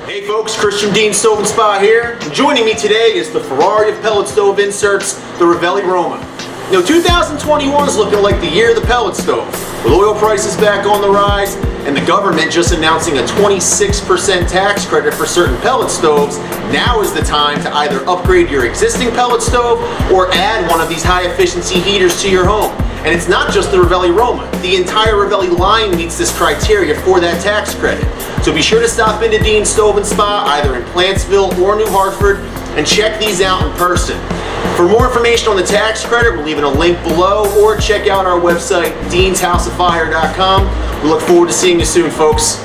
Hey folks, Chris from Dean Stove and Spa here. Joining me today is the Ferrari of pellet stove inserts, the Ravelli Roma. 2021 is looking like the year of the pellet stove, with oil prices back on the rise and the government just announcing a 26% tax credit for certain pellet stoves. Now is the time to either upgrade your existing pellet stove or add one of these high efficiency heaters to your home. And it's not just the Ravelli Roma. The entire Ravelli line meets this criteria for that tax credit. So be sure to stop into Dean Stove and Spa either in Plantsville or New Hartford and check these out in person. For more information on the tax credit, we're leaving a link below, or check out our website, deanshouseoffire.com. We look forward to seeing you soon, folks.